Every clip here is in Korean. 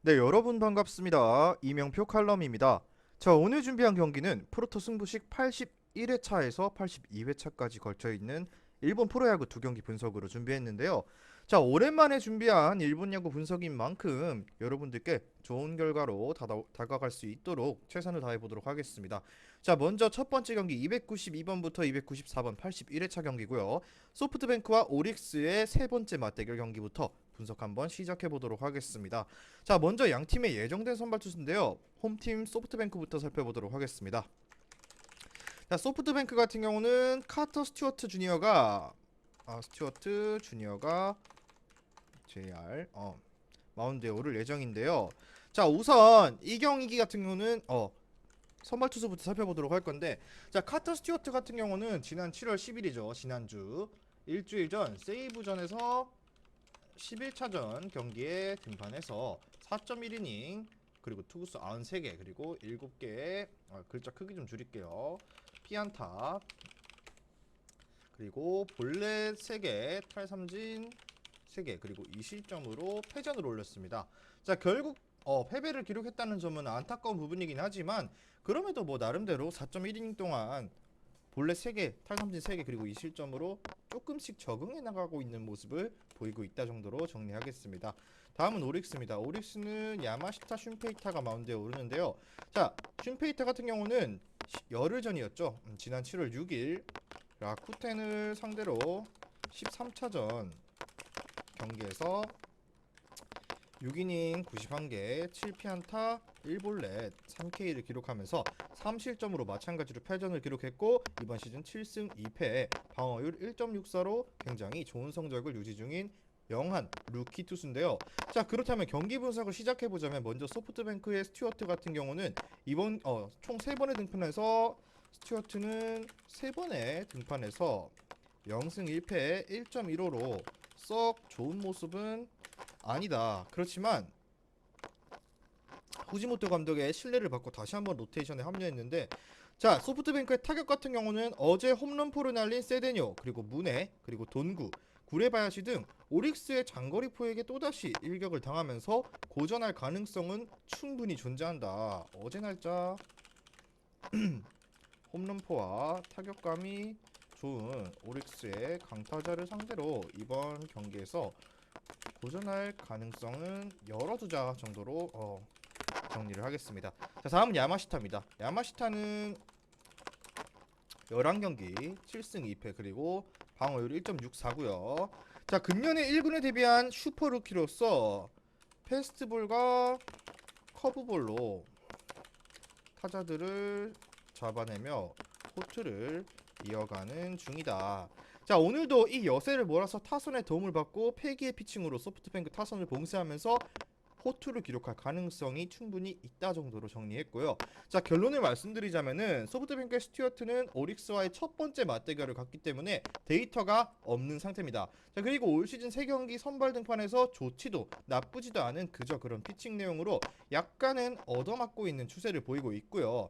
네, 여러분 반갑습니다. 이명표 칼럼입니다. 자, 오늘 준비한 경기는 프로토 승부식 81회차에서 82회차까지 걸쳐 있는 일본 프로야구 두 경기 분석으로 준비했는데요. 자, 오랜만에 준비한 일본 야구 분석인 만큼 여러분들께 좋은 결과로 다가갈 수 있도록 최선을 다해 보도록 하겠습니다. 자, 먼저 첫 번째 경기 292번부터 294번 81회차 경기고요. 소프트뱅크와 오릭스의 세 번째 맞대결 경기부터 분석 한번 시작해 보도록 하겠습니다. 자, 먼저 양 팀의 예정된 선발 투수인데요. 홈팀 소프트뱅크부터 살펴보도록 하겠습니다. 자, 소프트뱅크 같은 경우는 카터 스튜어트 주니어가 JR 마운드에 오를 예정인데요. 자, 우선 이 경기 같은 경우는 선발 투수부터 살펴보도록 할 건데, 자, 카터 스튜어트 같은 경우는 지난 7월 10일이죠. 지난주 일주일 전 세이브전에서 11차전 경기에 등판해서 4.1이닝 그리고 투구수 93개 그리고 7개의 글자 크기 좀 줄일게요. 피안타 그리고 볼넷 3개 탈삼진 3개 그리고 2실점으로 패전을 올렸습니다. 자, 결국 패배를 기록했다는 점은 안타까운 부분이긴 하지만 그럼에도 뭐 나름대로 4.1이닝 동안 볼넷 3개, 탈삼진 3개 그리고 2실점으로 조금씩 적응해 나가고 있는 모습을 보이고 있다 정도로 정리하겠습니다. 다음은 오릭스입니다. 오릭스는 야마시타 슌페이타가 마운드에 오르는데요. 자, 슌페이타 같은 경우는 열흘 전이었죠. 지난 7월 6일 라쿠텐을 상대로 13차전 경기에서 6이닝 91개 7피안타 1볼넷 3K를 기록하면서 3실점으로 마찬가지로 패전을 기록했고 이번 시즌 7승 2패 방어율 1.64로 굉장히 좋은 성적을 유지 중인 영한 루키 투수인데요. 자, 그렇다면 경기 분석을 시작해보자면 먼저 소프트뱅크의 스튜어트 같은 경우는 이번 총 3번의 등판에서 스튜어트는 3번의 등판에서 0승 1패 1.15로 썩 좋은 모습은 아니다. 그렇지만 후지모토 감독의 신뢰를 받고 다시 한번 로테이션에 합류했는데, 자, 소프트뱅크의 타격 같은 경우는 어제 홈런포를 날린 세데뇨 그리고 문해 그리고 돈구 구레바야시 등 오릭스의 장거리포에게 또다시 일격을 당하면서 고전할 가능성은 충분히 존재한다. 어제 날짜 홈런포와 타격감이 좋은 오릭스의 강타자를 상대로 이번 경기에서 도전할 가능성은 열어두자 정도로 정리를 하겠습니다. 자, 다음은 야마시타입니다. 야마시타는 11경기 7승 2패 그리고 방어율 1.64고요. 자, 금년에 1군에 데뷔한 슈퍼루키로서 패스트볼과 커브볼로 타자들을 잡아내며 호투를 이어가는 중이다. 자, 오늘도 이 여세를 몰아서 타선의 도움을 받고 패기의 피칭으로 소프트뱅크 타선을 봉쇄하면서 호투를 기록할 가능성이 충분히 있다 정도로 정리했고요. 자, 결론을 말씀드리자면은 소프트뱅크의 스튜어트는 오릭스와의 첫 번째 맞대결을 갖기 때문에 데이터가 없는 상태입니다. 자, 그리고 올 시즌 3경기 선발 등판에서 좋지도 나쁘지도 않은 그저 그런 피칭 내용으로 약간은 얻어맞고 있는 추세를 보이고 있고요.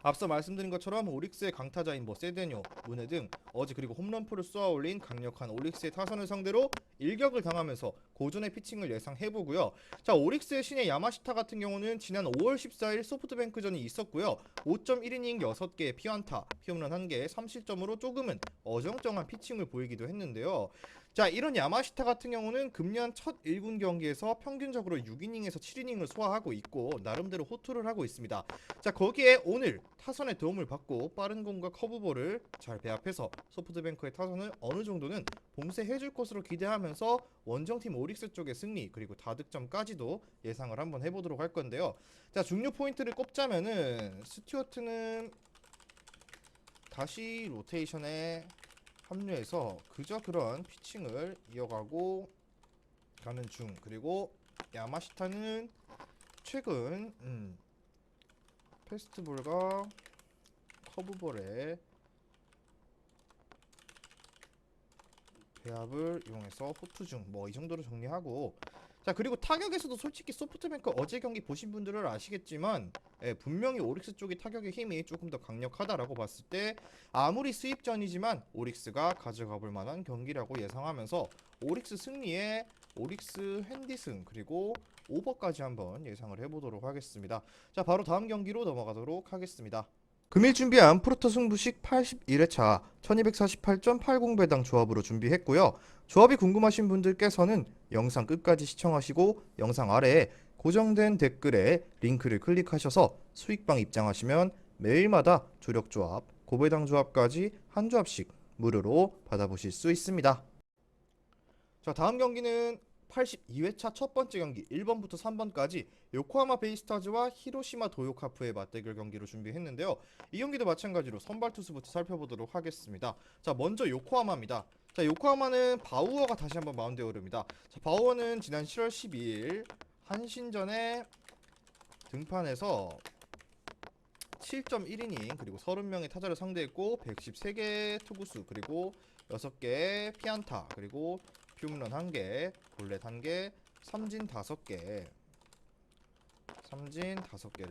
앞서 말씀드린 것처럼 오릭스의 강타자인 세데뇨, 문해 등 어제 그리고 홈런포를 쏘아올린 강력한 오릭스의 타선을 상대로 일격을 당하면서 고전의 피칭을 예상해보고요. 자, 오릭스의 신예 야마시타 같은 경우는 지난 5월 14일 소프트뱅크전이 있었고요. 5.1이닝 6개 피안타, 피홈런 1개, 3실점으로 조금은 어정쩡한 피칭을 보이기도 했는데요. 자, 이런 야마시타 같은 경우는 금년 첫 1군 경기에서 평균적으로 6이닝에서 7이닝을 소화하고 있고 나름대로 호투를 하고 있습니다. 자, 거기에 오늘 타선의 도움을 받고 빠른 공과 커브볼을 잘 배합해서 소프트뱅크의 타선을 어느 정도는 봉쇄해줄 것으로 기대하면서 원정팀 오릭스 쪽의 승리 그리고 다득점까지도 예상을 한번 해보도록 할 건데요. 자, 중요 포인트를 꼽자면은 스튜어트는 다시 로테이션에 합류해서 그저 그런 피칭을 이어가고 가는 중. 그리고 야마시타는 최근 패스트볼과 커브볼의 배합을 이용해서 호투 중. 이 정도로 정리하고, 자, 그리고 타격에서도 솔직히 소프트뱅크 어제 경기 보신 분들은 아시겠지만 분명히 오릭스 쪽이 타격의 힘이 조금 더 강력하다라고 봤을 때 아무리 수입전이지만 오릭스가 가져가 볼 만한 경기라고 예상하면서 오릭스 승리에 오릭스 핸디승 그리고 오버까지 한번 예상을 해보도록 하겠습니다. 자, 바로 다음 경기로 넘어가도록 하겠습니다. 금일 준비한 프로토 승부식 81회차 1248.80배당 조합으로 준비했고요. 조합이 궁금하신 분들께서는 영상 끝까지 시청하시고 영상 아래에 고정된 댓글에 링크를 클릭하셔서 수익방 입장하시면 매일마다 주력 조합, 고배당 조합까지 한 조합씩 무료로 받아보실 수 있습니다. 자, 다음 경기는 82회차 첫 번째 경기 1번부터 3번까지 요코하마 베이스타즈와 히로시마 도요카프의 맞대결 경기로 준비했는데요. 이 경기도 마찬가지로 선발 투수부터 살펴보도록 하겠습니다. 자, 먼저 요코하마입니다. 자, 요코하마는 바우어가 다시 한번 마운드에 오릅니다. 자, 바우어는 지난 7월 12일 한신전에 등판해서 7.1이닝 그리고 30명의 타자를 상대했고 113개의 투구수 그리고 6개의 피안타 그리고 홈런 1개, 볼넷 1개, 삼진 5개를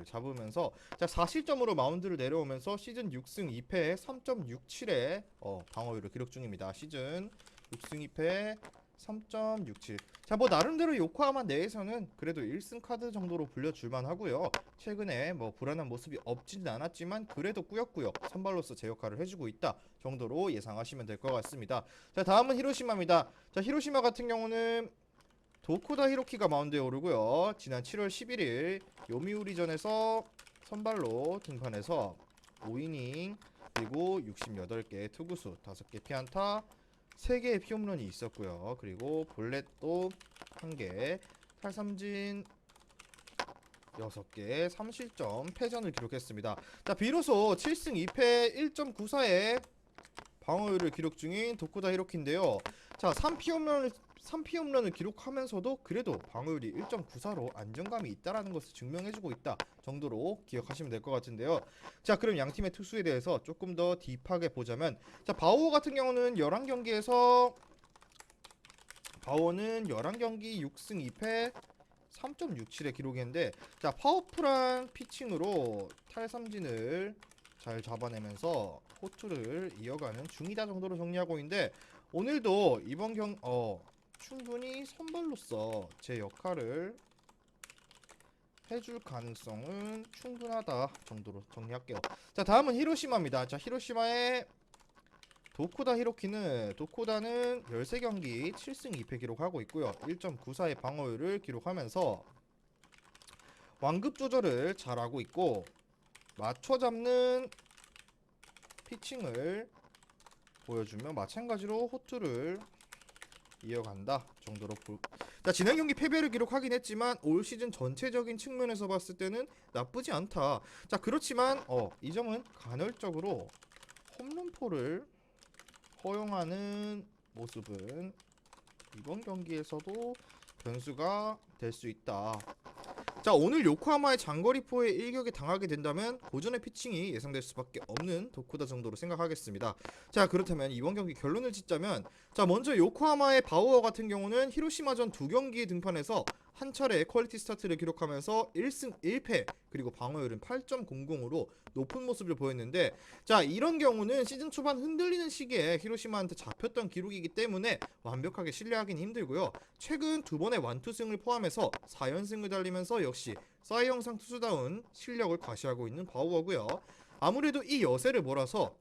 잡으면서 자, 4실점으로 마운드를 내려오면서 시즌 6승 2패에 3.67의 방어율을 기록 중입니다. 시즌 6승 2패에 3.67. 자, 뭐 나름대로 요코하마 내에서는 그래도 1승 카드 정도로 불려줄만 하고요. 최근에 뭐 불안한 모습이 없지는 않았지만 그래도 꾸역꾸역 선발로서 제 역할을 해주고 있다 정도로 예상하시면 될 것 같습니다. 자, 다음은 히로시마입니다. 자, 히로시마 같은 경우는 도쿠다 히로키가 마운드에 오르고요. 지난 7월 11일 요미우리전에서 선발로 등판해서 5이닝 그리고 68개의 투구수 5개 피안타 3개의 피홈런이 있었고요. 그리고 볼넷도 1개, 탈삼진 6개, 3실점 패전을 기록했습니다. 자, 비로소 7승 2패 1.94의 방어율을 기록 중인 도쿠다 히로키인데요. 자, 3피홈런을 기록하면서도 그래도 방어율이 1.94로 안정감이 있다라는 것을 증명해주고 있다 정도로 기억하시면 될 것 같은데요. 자, 그럼 양 팀의 투수에 대해서 조금 더 딥하게 보자면, 자, 바우어 같은 경우는 11경기에서 바우어는 11경기 6승 2패 3.67의 기록인데, 자, 파워풀한 피칭으로 탈삼진을 잘 잡아내면서 호투를 이어가는 중이다 정도로 정리하고 있는데, 오늘도 이번 충분히 선발로서 제 역할을 해줄 가능성은 충분하다 정도로 정리할게요. 자, 다음은 히로시마입니다. 자, 히로시마의 도코다는 13경기 7승 2패 기록하고 있고요. 1.94의 방어율을 기록하면서 완급 조절을 잘하고 있고 맞춰 잡는 피칭을 보여주며 마찬가지로 호투를 이어간다 정도로 자, 지난 경기 패배를 기록하긴 했지만 올 시즌 전체적인 측면에서 봤을 때는 나쁘지 않다. 자, 그렇지만 이 점은 간헐적으로 홈런포를 허용하는 모습은 이번 경기에서도 변수가 될 수 있다. 자, 오늘 요코하마의 장거리포에 일격에 당하게 된다면 고전의 피칭이 예상될 수밖에 없는 도쿠다 정도로 생각하겠습니다. 자, 그렇다면 이번 경기 결론을 짓자면, 자, 먼저 요코하마의 바우어 같은 경우는 히로시마전 2경기에 등판해서 한 차례 퀄리티 스타트를 기록하면서 1승 1패 그리고 방어율은 8.00으로 높은 모습을 보였는데, 자, 이런 경우는 시즌 초반 흔들리는 시기에 히로시마한테 잡혔던 기록이기 때문에 완벽하게 신뢰하기는 힘들고요. 최근 두 번의 완투승을 포함해서 4연승을 달리면서 역시 사이 영상 투수다운 실력을 과시하고 있는 바우어고요. 아무래도 이 여세를 몰아서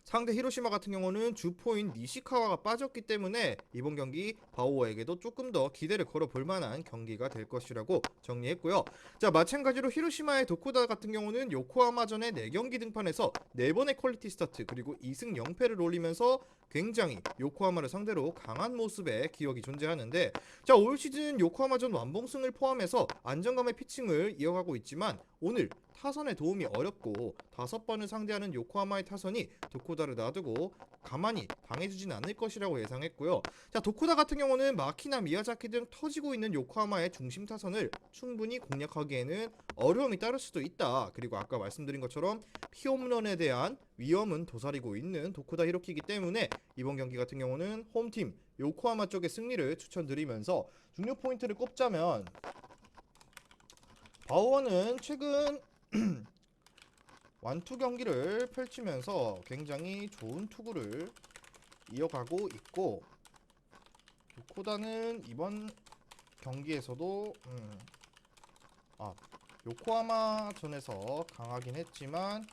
상대 히로시마 같은 경우는 주포인 니시카와가 빠졌기 때문에 이번 경기 바우어에게도 조금 더 기대를 걸어볼 만한 경기가 될 것이라고 정리했고요. 자, 마찬가지로 히로시마의 도코다 같은 경우는 요코하마전에 4경기 등판해서 4번의 퀄리티 스타트 그리고 2승 0패를 올리면서 굉장히 요코하마를 상대로 강한 모습의 기억이 존재하는데, 자, 올 시즌 요코하마전 완봉승을 포함해서 안정감의 피칭을 이어가고 있지만 오늘 타선의 도움이 어렵고 5번을 상대하는 요코하마의 타선이 도코다를 놔두고 가만히 당해주진 않을 것이라고 예상했고요. 자, 도코다 같은 경우는 마키나 미야자키 등 터지고 있는 요코하마의 중심 타선을 충분히 공략하기에는 어려움이 따를 수도 있다. 그리고 아까 말씀드린 것처럼 피홈런에 대한 위험은 도사리고 있는 도코다 히로키이기 때문에 이번 경기 같은 경우는 홈팀 요코하마 쪽의 승리를 추천드리면서 중요 포인트를 꼽자면, 바우어는 최근 완투 경기를 펼치면서 굉장히 좋은 투구를 이어가고 있고, 도코다는 이번 경기에서도 요코하마전에서 강하긴 했지만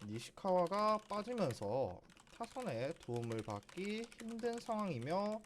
니시카와가 빠지면서 타선에 도움을 받기 힘든 상황이며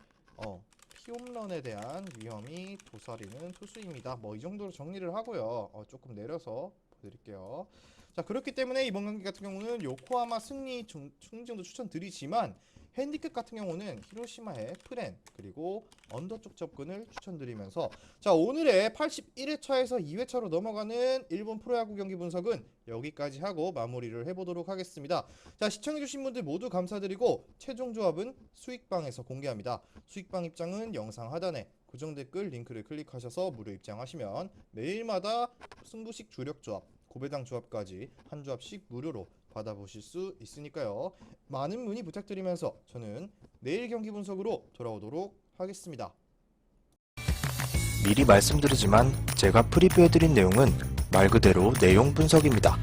피홈런에 대한 위험이 도사리는 투수입니다. 뭐 이 정도로 정리를 하고요. 조금 내려서 보여드릴게요. 자, 그렇기 때문에 이번 경기 같은 경우는 요코하마 승리 충정도 추천드리지만 핸디캡 같은 경우는 히로시마의 프렌 그리고 언더 쪽 접근을 추천드리면서 자, 오늘의 81회차에서 2회차로 넘어가는 일본 프로야구 경기 분석은 여기까지 하고 마무리를 해보도록 하겠습니다. 자, 시청해주신 분들 모두 감사드리고 최종 조합은 수익방에서 공개합니다. 수익방 입장은 영상 하단에 고정 댓글 링크를 클릭하셔서 무료 입장하시면 매일마다 승부식 주력 조합, 고배당 조합까지 한 조합씩 무료로 받아보실 수 있으니까요. 많은 문의 부탁드리면서 저는 내일 경기 분석으로 돌아오도록 하겠습니다. 미리 말씀드리지만 제가 프리뷰해드린 내용은 말 그대로 내용 분석입니다.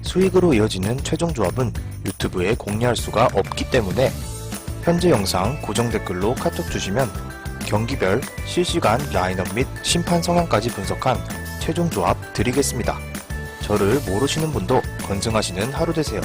수익으로 이어지는 최종 조합은 유튜브에 공개할 수가 없기 때문에 현재 영상 고정 댓글로 카톡 주시면 경기별 실시간 라인업 및 심판 성향까지 분석한 최종 조합 드리겠습니다. 저를 모르시는 분도 건승하시는 하루 되세요.